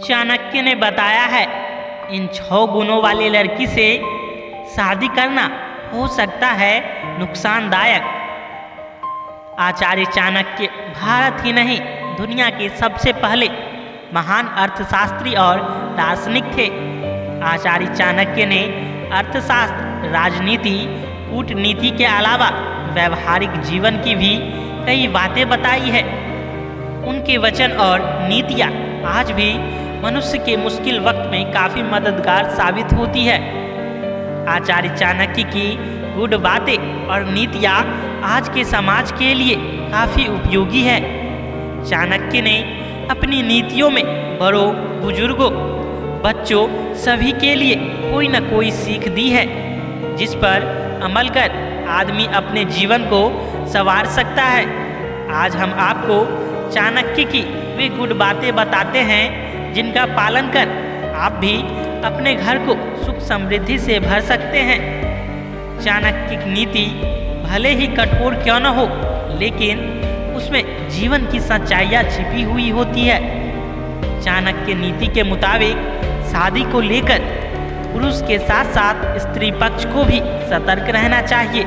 चाणक्य ने बताया है, इन 6 गुणों वाली लड़की से शादी करना हो सकता है नुकसानदायक। आचार्य चाणक्य भारत ही नहीं दुनिया के सबसे पहले महान अर्थशास्त्री और दार्शनिक थे। आचार्य चाणक्य ने अर्थशास्त्र, राजनीति, कूटनीति के अलावा व्यवहारिक जीवन की भी कई बातें बताई है। उनके वचन और नीतियाँ आज भी मनुष्य के मुश्किल वक्त में काफ़ी मददगार साबित होती है। आचार्य चाणक्य की गुड बातें और नीतियाँ आज के समाज के लिए काफ़ी उपयोगी है। चाणक्य ने अपनी नीतियों में बड़ों, बुजुर्गों, बच्चों सभी के लिए कोई न कोई सीख दी है, जिस पर अमल कर आदमी अपने जीवन को संवार सकता है। आज हम आपको चाणक्य की वे गुड बातें बताते हैं, जिनका पालन कर आप भी अपने घर को सुख समृद्धि से भर सकते हैं। चाणक्य की नीति भले ही कठोर क्यों न हो, लेकिन उसमें जीवन की सच्चाइयाँ छिपी हुई होती है। चाणक्य नीति के मुताबिक शादी को लेकर पुरुष के साथ साथ स्त्री पक्ष को भी सतर्क रहना चाहिए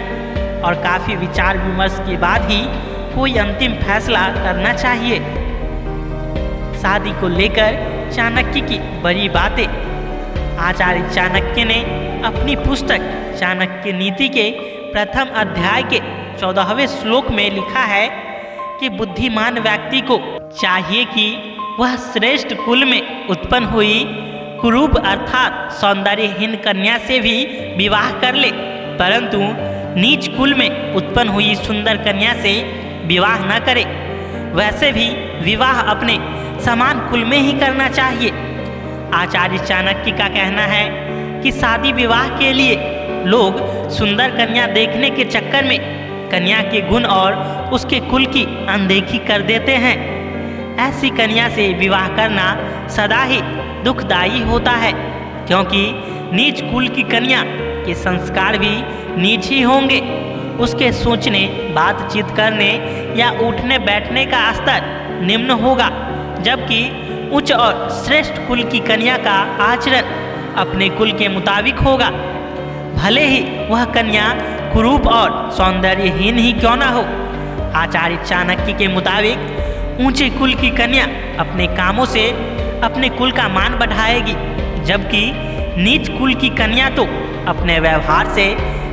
और काफ़ी विचार विमर्श के बाद ही कोई अंतिम फैसला करना चाहिए। शादी को लेकर चाणक्य की बड़ी बातें। आचार्य चाणक्य ने अपनी पुस्तक चाणक्य नीति के प्रथम अध्याय के 14वें श्लोक में लिखा है कि बुद्धिमान व्यक्ति को चाहिए कि वह श्रेष्ठ कुल में उत्पन्न हुई कुरूप अर्थात सौंदर्यहीन कन्या से भी विवाह कर ले, परंतु नीच कुल में उत्पन्न हुई सुंदर कन्या से विवाह न करे। वैसे भी विवाह अपने समान कुल में ही करना चाहिए। आचार्य चाणक्य का कहना है कि शादी विवाह के लिए लोग सुंदर कन्या देखने के चक्कर में कन्या के गुण और उसके कुल की अनदेखी कर देते हैं। ऐसी कन्या से विवाह करना सदा ही दुखदायी होता है, क्योंकि नीच कुल की कन्या के संस्कार भी नीच ही होंगे। उसके सोचने, बातचीत करने या उठने बैठने का स्तर निम्न होगा, जबकि उच्च और श्रेष्ठ कुल की कन्या का आचरण अपने कुल के मुताबिक होगा। भले ही वह कन्या कुरूप और सौंदर्यहीन ही क्यों न हो। आचार्य चाणक्य के मुताबिक ऊंचे कुल की कन्या अपने कामों से अपने कुल का मान बढ़ाएगी, जबकि नीच कुल की कन्या तो अपने व्यवहार से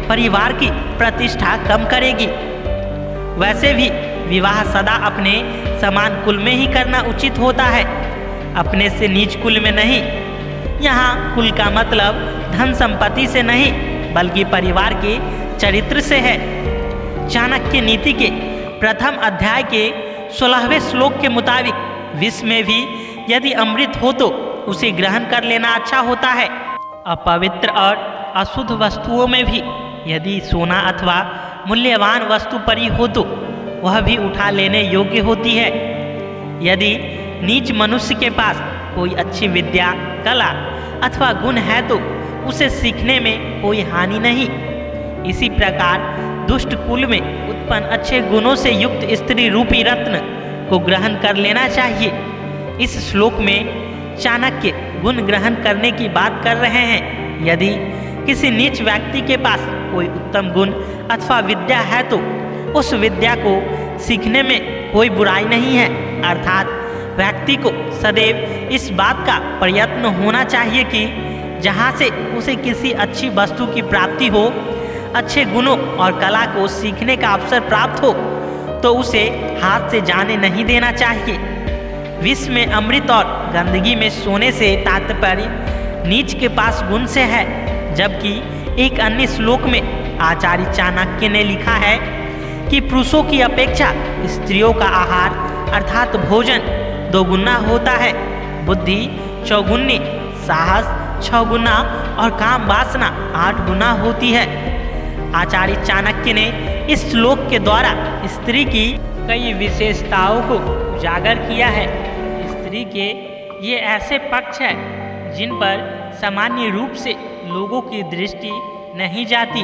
परिवार की प्रतिष्ठा कम करेगी। वैसे भी विवाह सदा अपने समान कुल में ही करना उचित होता है, अपने से नीच कुल में नहीं। यहाँ कुल का मतलब धन संपत्ति से नहीं, बल्कि परिवार के चरित्र से है। चाणक्य नीति के प्रथम अध्याय के 16वें श्लोक के मुताबिक विष में भी यदि अमृत हो तो उसे ग्रहण कर लेना अच्छा होता है। अपवित्र और अशुद्ध वस्तुओं में भी यदि सोना अथवा मूल्यवान वस्तु पड़ी हो तो वह भी उठा लेने योग्य होती है। यदि नीच मनुष्य के पास कोई अच्छी विद्या, कला अथवा गुण है तो उसे सीखने में कोई हानि नहीं। इसी प्रकार दुष्ट कुल में उत्पन्न अच्छे गुणों से युक्त स्त्री रूपी रत्न को ग्रहण कर लेना चाहिए। इस श्लोक में चाणक्य गुण ग्रहण करने की बात कर रहे हैं। यदि किसी नीच व्यक्ति के पास कोई उत्तम गुण अथवा विद्या है तो उस विद्या को सीखने में कोई बुराई नहीं है। अर्थात व्यक्ति को सदैव इस बात का प्रयत्न होना चाहिए कि जहाँ से उसे किसी अच्छी वस्तु की प्राप्ति हो, अच्छे गुणों और कला को सीखने का अवसर प्राप्त हो, तो उसे हाथ से जाने नहीं देना चाहिए। विष में अमृत और गंदगी में सोने से तात्पर्य नीच के पास गुण से है, जबकि एक अन्य श्लोक में आचार्य चाणक्य ने लिखा है कि पुरुषों की अपेक्षा स्त्रियों का आहार अर्थात भोजन 2 गुना होता है, बुद्धि 4 गुनी, साहस 6 गुना और काम वासना 8 गुना होती है। आचार्य चाणक्य ने इस श्लोक के द्वारा स्त्री की कई विशेषताओं को उजागर किया है। स्त्री के ये ऐसे पक्ष हैं जिन पर सामान्य रूप से लोगों की दृष्टि नहीं जाती।